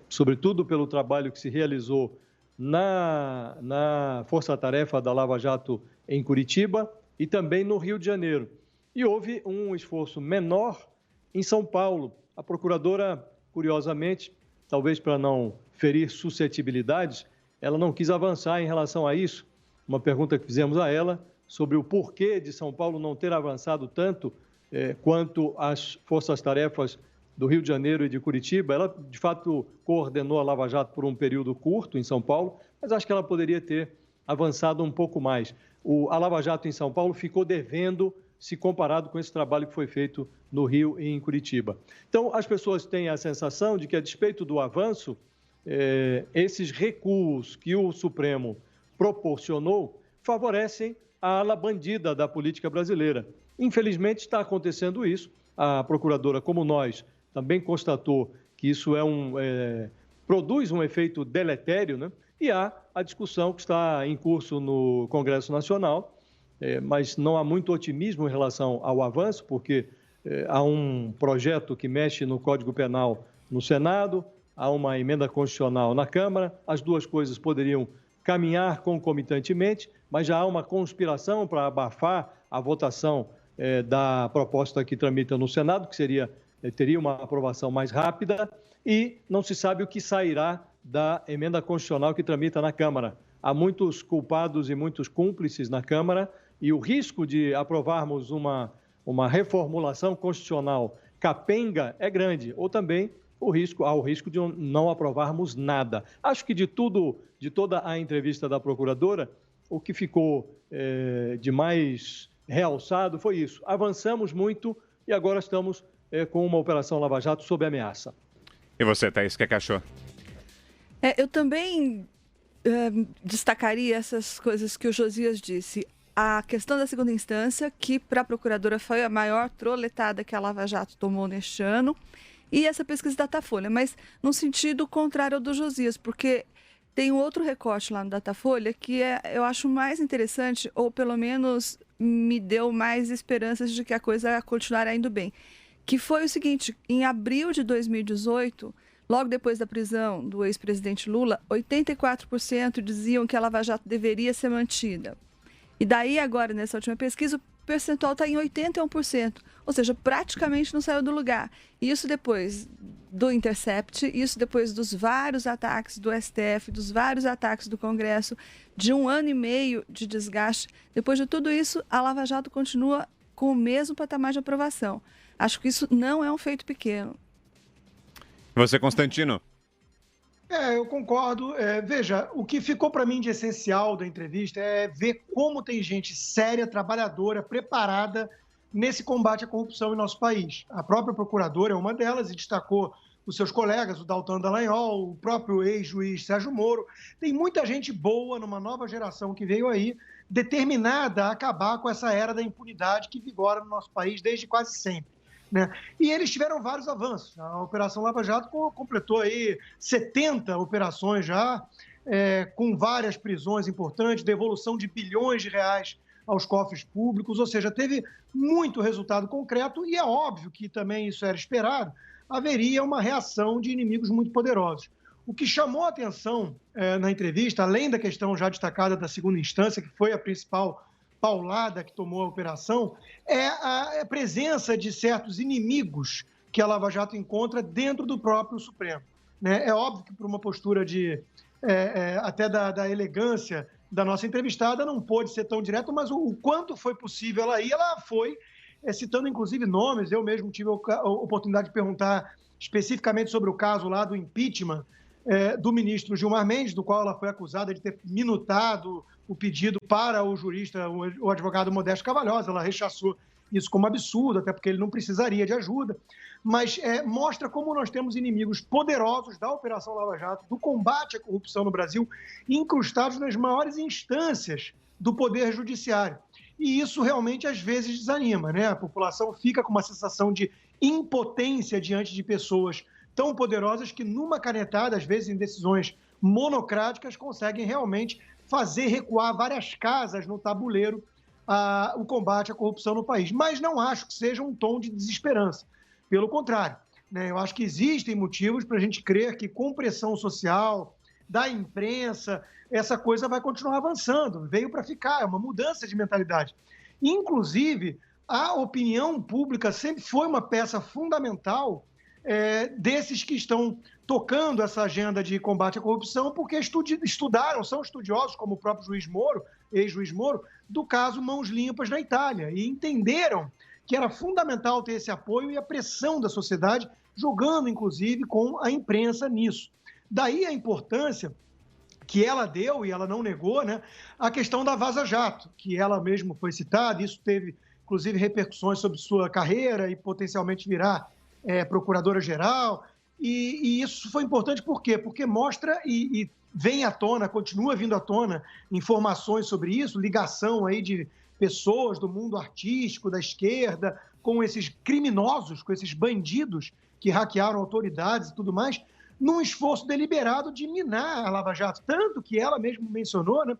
sobretudo pelo trabalho que se realizou na força-tarefa da Lava Jato em Curitiba e também no Rio de Janeiro. E houve um esforço menor em São Paulo. A procuradora, curiosamente, talvez para não ferir suscetibilidades, ela não quis avançar em relação a isso. Uma pergunta que fizemos a ela sobre o porquê de São Paulo não ter avançado tanto quanto as forças-tarefas do Rio de Janeiro e de Curitiba. Ela, de fato, coordenou a Lava Jato por um período curto em São Paulo, mas acho que ela poderia ter avançado um pouco mais. A Lava Jato em São Paulo ficou devendo se comparado com esse trabalho que foi feito no Rio e em Curitiba. Então, as pessoas têm a sensação de que, a despeito do avanço, esses recuos que o Supremo proporcionou favorecem a ala bandida da política brasileira. Infelizmente, está acontecendo isso. A procuradora, como nós, também constatou que isso produz um efeito deletério, né? E há a discussão que está em curso no Congresso Nacional, mas não há muito otimismo em relação ao avanço, porque há um projeto que mexe no Código Penal no Senado, há uma emenda constitucional na Câmara, as duas coisas poderiam caminhar concomitantemente, mas já há uma conspiração para abafar a votação da proposta que tramita no Senado, que teria uma aprovação mais rápida, e não se sabe o que sairá da emenda constitucional que tramita na Câmara. Há muitos culpados e muitos cúmplices na Câmara, e o risco de aprovarmos uma reformulação constitucional capenga é grande, ou também há o risco de não aprovarmos nada. Acho que de toda a entrevista da procuradora, o que ficou de mais realçado foi isso. Avançamos muito e agora estamos com uma Operação Lava Jato sob ameaça. E você, Thaís, o que achou? Eu também destacaria essas coisas que o Josias disse. A questão da segunda instância, que para a procuradora foi a maior troletada que a Lava Jato tomou neste ano, e essa pesquisa Datafolha, mas num sentido contrário ao do Josias, porque tem um outro recorte lá no Datafolha que eu acho mais interessante, ou pelo menos me deu mais esperanças de que a coisa continuará indo bem, que foi o seguinte: em abril de 2018, logo depois da prisão do ex-presidente Lula, 84% diziam que a Lava Jato deveria ser mantida. E daí agora, nessa última pesquisa, o percentual está em 81%, ou seja, praticamente não saiu do lugar. E isso depois do Intercept, isso depois dos vários ataques do STF, dos vários ataques do Congresso, de 1 ano e meio de desgaste. Depois de tudo isso, a Lava Jato continua com o mesmo patamar de aprovação. Acho que isso não é um feito pequeno. Você, Constantino? Eu concordo. Veja, o que ficou para mim de essencial da entrevista é ver como tem gente séria, trabalhadora, preparada nesse combate à corrupção em nosso país. A própria procuradora é uma delas e destacou os seus colegas, o Dalton Dallagnol, o próprio ex-juiz Sérgio Moro. Tem muita gente boa numa nova geração que veio aí, determinada a acabar com essa era da impunidade que vigora no nosso país desde quase sempre, né? E eles tiveram vários avanços. A Operação Lava Jato completou aí 70 operações já, com várias prisões importantes, devolução de bilhões de reais aos cofres públicos, ou seja, teve muito resultado concreto e é óbvio que também isso era esperado, haveria uma reação de inimigos muito poderosos. O que chamou a atenção na entrevista, além da questão já destacada da segunda instância, que foi a principal paulada que tomou a operação, é a presença de certos inimigos que a Lava Jato encontra dentro do próprio Supremo, né? É óbvio que por uma postura até da elegância da nossa entrevistada não pôde ser tão direto, mas o quanto foi possível ela foi, citando inclusive nomes. Eu mesmo tive a oportunidade de perguntar especificamente sobre o caso lá do impeachment do ministro Gilmar Mendes, do qual ela foi acusada de ter minutado o pedido para o jurista, o advogado Modesto Cavalhosa. Ela rechaçou isso como absurdo, até porque ele não precisaria de ajuda, mas mostra como nós temos inimigos poderosos da Operação Lava Jato, do combate à corrupção no Brasil, incrustados nas maiores instâncias do Poder Judiciário. E isso realmente às vezes desanima, né? A população fica com uma sensação de impotência diante de pessoas tão poderosas que, numa canetada, às vezes em decisões monocráticas, conseguem realmente fazer recuar várias casas no tabuleiro o combate à corrupção no país. Mas não acho que seja um tom de desesperança. Pelo contrário, né? Eu acho que existem motivos para a gente crer que, com pressão social, da imprensa, essa coisa vai continuar avançando. Veio para ficar, é uma mudança de mentalidade. Inclusive, a opinião pública sempre foi uma peça fundamental desses que estão tocando essa agenda de combate à corrupção, porque estudaram, são estudiosos, como o próprio juiz Moro, ex-juiz Moro, do caso Mãos Limpas na Itália, e entenderam que era fundamental ter esse apoio e a pressão da sociedade, jogando, inclusive, com a imprensa nisso. Daí a importância que ela deu, e ela não negou, né, a questão da Vaza Jato, que ela mesma foi citada. Isso teve inclusive repercussões sobre sua carreira e potencialmente virar procuradora-geral. E isso foi importante por quê? Porque mostra e vem à tona, continua vindo à tona informações sobre isso, ligação aí de pessoas do mundo artístico, da esquerda, com esses criminosos, com esses bandidos que hackearam autoridades e tudo mais, num esforço deliberado de minar a Lava Jato. Tanto que ela mesmo mencionou, né,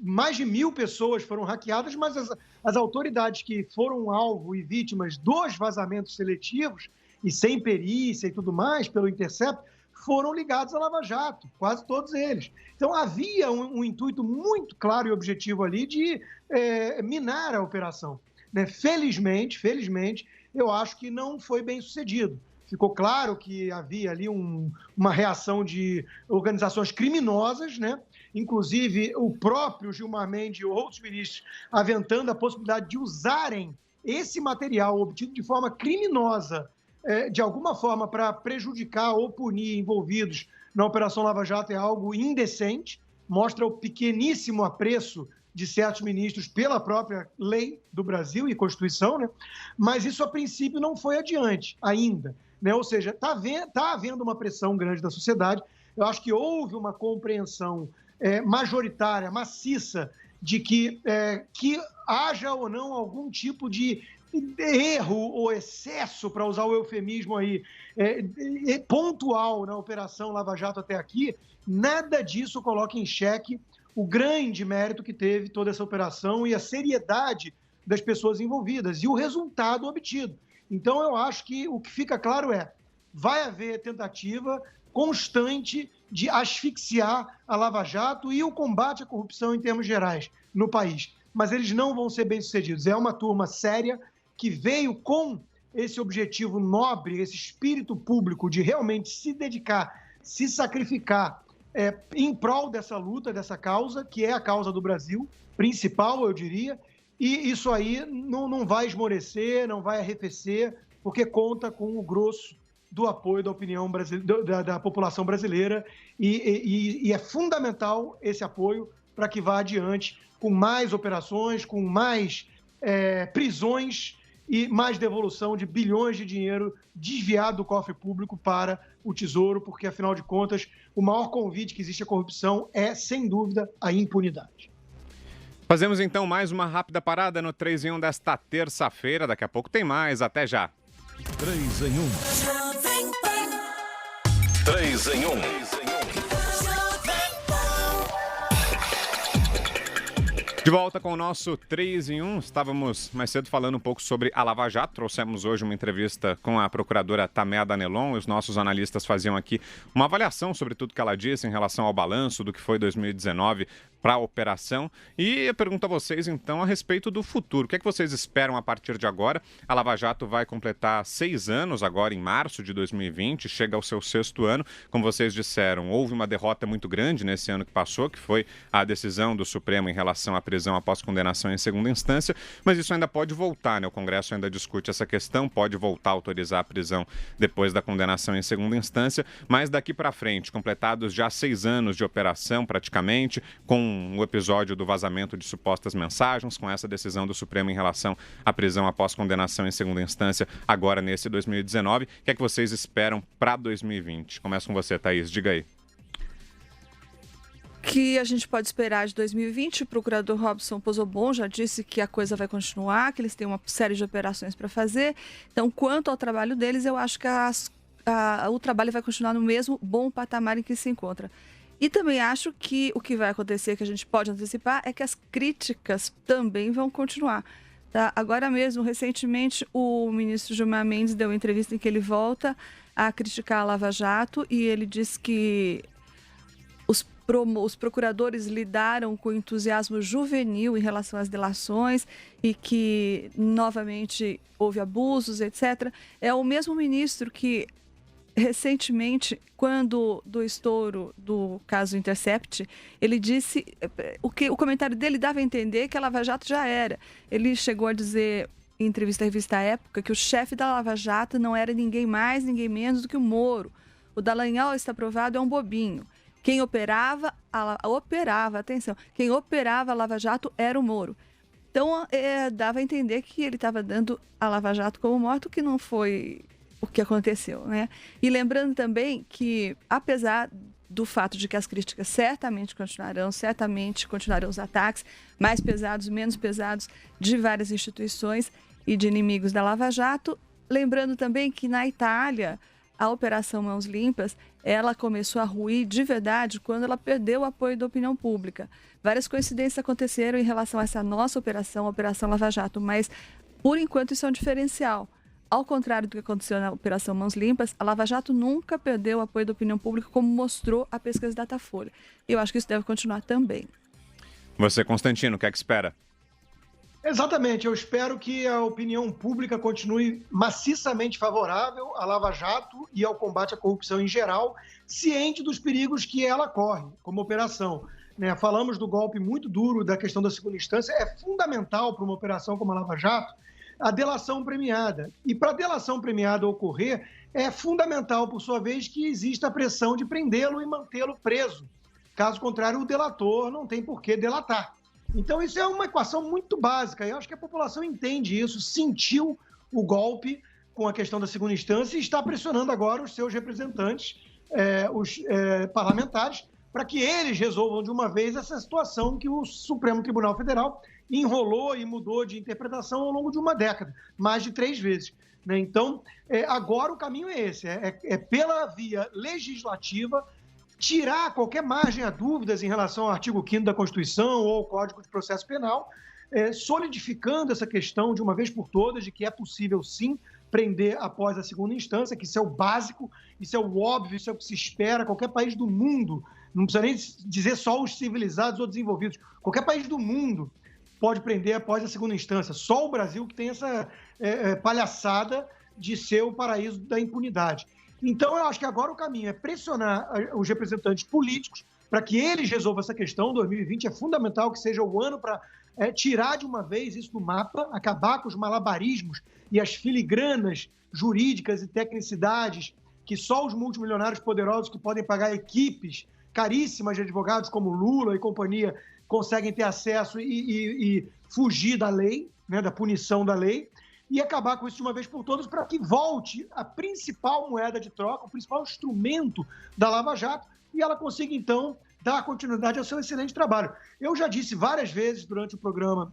mais de 1.000 pessoas foram hackeadas, mas as autoridades que foram alvo e vítimas dos vazamentos seletivos, e sem perícia e tudo mais, pelo Intercept, foram ligados à Lava Jato, quase todos eles. Então, havia um intuito muito claro e objetivo ali de minar a operação. Né? Felizmente, eu acho que não foi bem sucedido. Ficou claro que havia ali uma reação de organizações criminosas, né? Inclusive o próprio Gilmar Mendes e outros ministros aventando a possibilidade de usarem esse material obtido de forma criminosa, de alguma forma para prejudicar ou punir envolvidos na Operação Lava Jato, é algo indecente, mostra o pequeníssimo apreço de certos ministros pela própria lei do Brasil e Constituição, né? Mas isso, a princípio, não foi adiante ainda. Né? Ou seja, está havendo uma pressão grande da sociedade. Eu acho que houve uma compreensão majoritária, maciça, de que haja ou não algum tipo de erro ou excesso, para usar o eufemismo aí, pontual na Operação Lava Jato até aqui. Nada disso coloca em xeque o grande mérito que teve toda essa operação e a seriedade das pessoas envolvidas e o resultado obtido. Então, eu acho que o que fica claro vai haver tentativa constante de asfixiar a Lava Jato e o combate à corrupção em termos gerais no país. Mas eles não vão ser bem-sucedidos. É uma turma séria que veio com esse objetivo nobre, esse espírito público de realmente se dedicar, se sacrificar em prol dessa luta, dessa causa, que é a causa do Brasil, principal, eu diria, e isso aí não vai esmorecer, não vai arrefecer, porque conta com o grosso do apoio da opinião da população brasileira e é fundamental esse apoio para que vá adiante com mais operações, com mais prisões e mais devolução de bilhões de dinheiro desviado do cofre público para o Tesouro, porque, afinal de contas, o maior convite que existe à corrupção é, sem dúvida, a impunidade. Fazemos, então, mais uma rápida parada no 3 em 1 desta terça-feira. Daqui a pouco tem mais. Até já. 3 em 1. 3 em 1. De volta com o nosso 3 em 1, estávamos mais cedo falando um pouco sobre a Lava Jato, trouxemos hoje uma entrevista com a procuradora Tamea Danelon e os nossos analistas faziam aqui uma avaliação sobre tudo que ela disse em relação ao balanço do que foi 2019 para a operação. E eu pergunto a vocês então a respeito do futuro, o que é que vocês esperam a partir de agora? A Lava Jato vai completar 6 anos agora em março de 2020, chega ao seu 6º ano, como vocês disseram, houve uma derrota muito grande nesse ano que passou, que foi a decisão do Supremo em relação à prisão após condenação em segunda instância, mas isso ainda pode voltar, né? O Congresso ainda discute essa questão, pode voltar a autorizar a prisão depois da condenação em segunda instância, mas daqui para frente, completados já 6 anos de operação praticamente, com o episódio do vazamento de supostas mensagens, com essa decisão do Supremo em relação à prisão após condenação em segunda instância, agora nesse 2019, o que é que vocês esperam para 2020? Começa com você, Thaís, diga aí. Que a gente pode esperar de 2020, o procurador Robson Pozzobon já disse que a coisa vai continuar, que eles têm uma série de operações para fazer. Então, quanto ao trabalho deles, eu acho que o trabalho vai continuar no mesmo bom patamar em que se encontra. E também acho que o que vai acontecer, que a gente pode antecipar, é que as críticas também vão continuar. Tá? Agora mesmo, recentemente, o ministro Gilmar Mendes deu uma entrevista em que ele volta a criticar a Lava Jato e ele diz que os procuradores lidaram com entusiasmo juvenil em relação às delações e que, novamente, houve abusos, etc. É o mesmo ministro que, recentemente, quando do estouro do caso Intercept, ele disse, o comentário dele dava a entender que a Lava Jato já era. Ele chegou a dizer, em entrevista à revista Época, que o chefe da Lava Jato não era ninguém mais, ninguém menos do que o Moro. O Dallagnol, está provado, é um bobinho. Quem operava a Lava Jato era o Moro. Então, dava a entender que ele estava dando a Lava Jato como morto, que não foi o que aconteceu, né? E lembrando também que, apesar do fato de que as críticas certamente continuarão os ataques, mais pesados, menos pesados, de várias instituições e de inimigos da Lava Jato, lembrando também que na Itália, a Operação Mãos Limpas, ela começou a ruir de verdade quando ela perdeu o apoio da opinião pública. Várias coincidências aconteceram em relação a essa nossa operação, a Operação Lava Jato, mas, por enquanto, isso é um diferencial. Ao contrário do que aconteceu na Operação Mãos Limpas, a Lava Jato nunca perdeu o apoio da opinião pública, como mostrou a pesquisa Datafolha. Eu acho que isso deve continuar também. Você, Constantino, o que é que espera? Exatamente, eu espero que a opinião pública continue maciçamente favorável à Lava Jato e ao combate à corrupção em geral, ciente dos perigos que ela corre como operação. Falamos do golpe muito duro da questão da segunda instância, é fundamental para uma operação como a Lava Jato a delação premiada. E para a delação premiada ocorrer, é fundamental, por sua vez, que exista a pressão de prendê-lo e mantê-lo preso. Caso contrário, o delator não tem por que delatar. Então, isso é uma equação muito básica. Eu acho que a população entende isso, sentiu o golpe com a questão da segunda instância e está pressionando agora os seus representantes, os parlamentares, para que eles resolvam de uma vez essa situação que o Supremo Tribunal Federal enrolou e mudou de interpretação ao longo de uma década, mais de 3 vezes. Então, agora o caminho é esse, pela via legislativa, tirar qualquer margem a dúvidas em relação ao artigo 5º da Constituição ou ao Código de Processo Penal, solidificando essa questão de uma vez por todas de que é possível, sim, prender após a segunda instância, que isso é o básico, isso é o óbvio, isso é o que se espera. Qualquer país do mundo, não precisa nem dizer só os civilizados ou desenvolvidos, qualquer país do mundo pode prender após a segunda instância. Só o Brasil que tem essa palhaçada de ser o paraíso da impunidade. Então, eu acho que agora o caminho é pressionar os representantes políticos para que eles resolvam essa questão. 2020 é fundamental que seja o ano para tirar de uma vez isso do mapa, acabar com os malabarismos e as filigranas jurídicas e tecnicidades que só os multimilionários poderosos que podem pagar equipes caríssimas de advogados como Lula e companhia conseguem ter acesso e fugir da lei, da punição da lei, e acabar com isso de uma vez por todas para que volte a principal moeda de troca, o principal instrumento da Lava Jato, e ela consiga, então, dar continuidade ao seu excelente trabalho. Eu já disse várias vezes durante o programa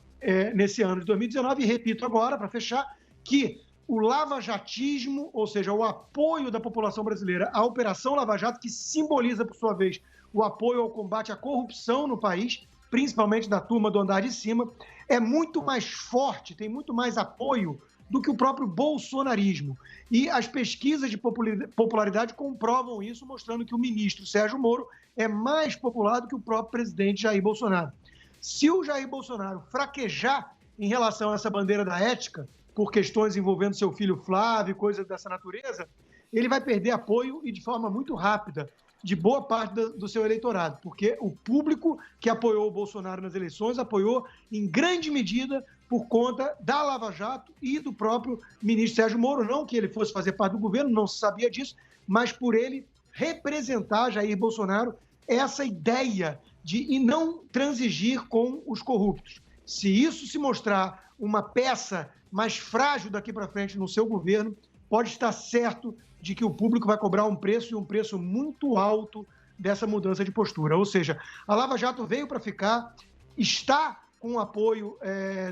nesse ano de 2019, e repito agora, para fechar, que o lavajatismo, ou seja, o apoio da população brasileira à Operação Lava Jato, que simboliza, por sua vez, o apoio ao combate à corrupção no país, principalmente da turma do andar de cima, é muito mais forte, tem muito mais apoio do que o próprio bolsonarismo. E as pesquisas de popularidade comprovam isso, mostrando que o ministro Sérgio Moro é mais popular do que o próprio presidente Jair Bolsonaro. Se o Jair Bolsonaro fraquejar em relação a essa bandeira da ética, por questões envolvendo seu filho Flávio, coisas dessa natureza, ele vai perder apoio e de forma muito rápida de boa parte do seu eleitorado, porque o público que apoiou o Bolsonaro nas eleições apoiou em grande medida por conta da Lava Jato e do próprio ministro Sérgio Moro, não que ele fosse fazer parte do governo, não se sabia disso, mas por ele representar Jair Bolsonaro essa ideia de não transigir com os corruptos. Se isso se mostrar uma peça mais frágil daqui para frente no seu governo, pode estar certo de que o público vai cobrar um preço, e um preço muito alto dessa mudança de postura. Ou seja, a Lava Jato veio para ficar, está com o apoio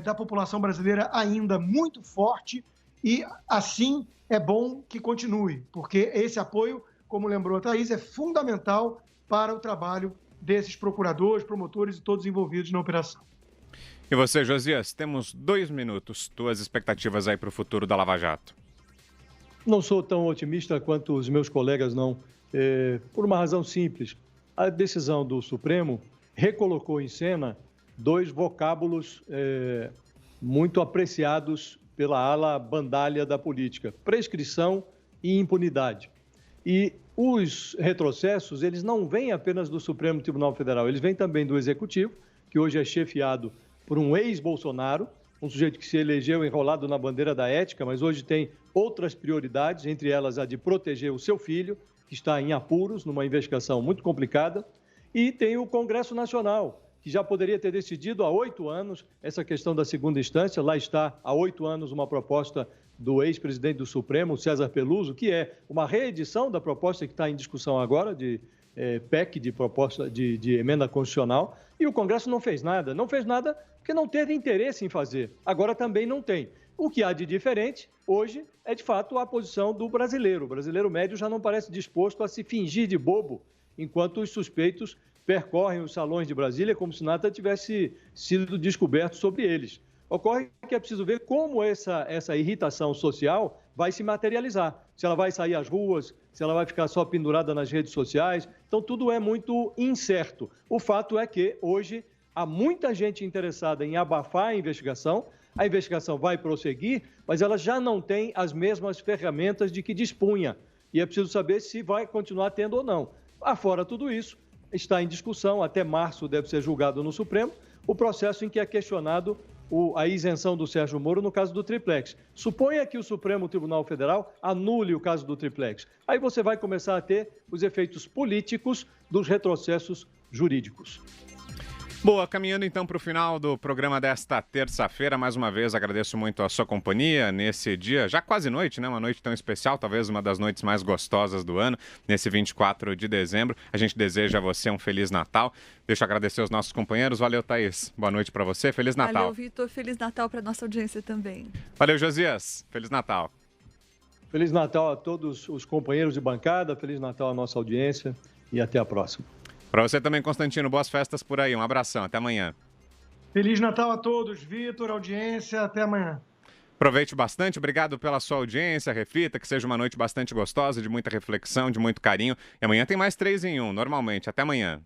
da população brasileira ainda muito forte, e assim é bom que continue, porque esse apoio, como lembrou a Thaís, é fundamental para o trabalho desses procuradores, promotores e todos envolvidos na operação. E você, Josias, temos 2 minutos. Tuas expectativas aí para o futuro da Lava Jato? Não sou tão otimista quanto os meus colegas, não. Por uma razão simples. A decisão do Supremo recolocou em cena 2 vocábulos muito apreciados pela ala bandalha da política: prescrição e impunidade. E os retrocessos, eles não vêm apenas do Supremo Tribunal Federal, eles vêm também do Executivo, que hoje é chefiado por um ex-Bolsonaro, um sujeito que se elegeu enrolado na bandeira da ética, mas hoje tem outras prioridades, entre elas a de proteger o seu filho, que está em apuros, numa investigação muito complicada, e tem o Congresso Nacional, que já poderia ter decidido há 8 anos essa questão da segunda instância. Lá está, há 8 anos, uma proposta do ex-presidente do Supremo, César Peluso, que é uma reedição da proposta que está em discussão agora, de PEC, de proposta de emenda constitucional, e o Congresso não fez nada. Não fez nada porque não teve interesse em fazer. Agora também não tem. O que há de diferente hoje é, de fato, a posição do brasileiro. O brasileiro médio já não parece disposto a se fingir de bobo, enquanto os suspeitos percorrem os salões de Brasília como se nada tivesse sido descoberto sobre eles. Ocorre que é preciso ver como essa irritação social vai se materializar. Se ela vai sair às ruas, se ela vai ficar só pendurada nas redes sociais. Então, tudo é muito incerto. O fato é que, hoje, há muita gente interessada em abafar a investigação vai prosseguir, mas ela já não tem as mesmas ferramentas de que dispunha. E é preciso saber se vai continuar tendo ou não. Afora tudo isso, está em discussão, até março deve ser julgado no Supremo, o processo em que é questionado a isenção do Sérgio Moro no caso do triplex. Suponha que o Supremo Tribunal Federal anule o caso do triplex. Aí você vai começar a ter os efeitos políticos dos retrocessos jurídicos. Boa, caminhando então para o final do programa desta terça-feira, mais uma vez agradeço muito a sua companhia nesse dia, já quase noite, né? Uma noite tão especial, talvez uma das noites mais gostosas do ano, nesse 24 de dezembro. A gente deseja a você um Feliz Natal. Deixa eu agradecer aos nossos companheiros. Valeu, Thaís. Boa noite para você. Feliz Natal. Valeu, Vitor. Feliz Natal para nossa audiência também. Valeu, Josias. Feliz Natal. Feliz Natal a todos os companheiros de bancada, Feliz Natal à nossa audiência e até a próxima. Para você também, Constantino, boas festas por aí. Um abração, até amanhã. Feliz Natal a todos, Vitor, audiência, até amanhã. Aproveite bastante, obrigado pela sua audiência, reflita, que seja uma noite bastante gostosa, de muita reflexão, de muito carinho. E amanhã tem mais 3 em 1, normalmente. Até amanhã.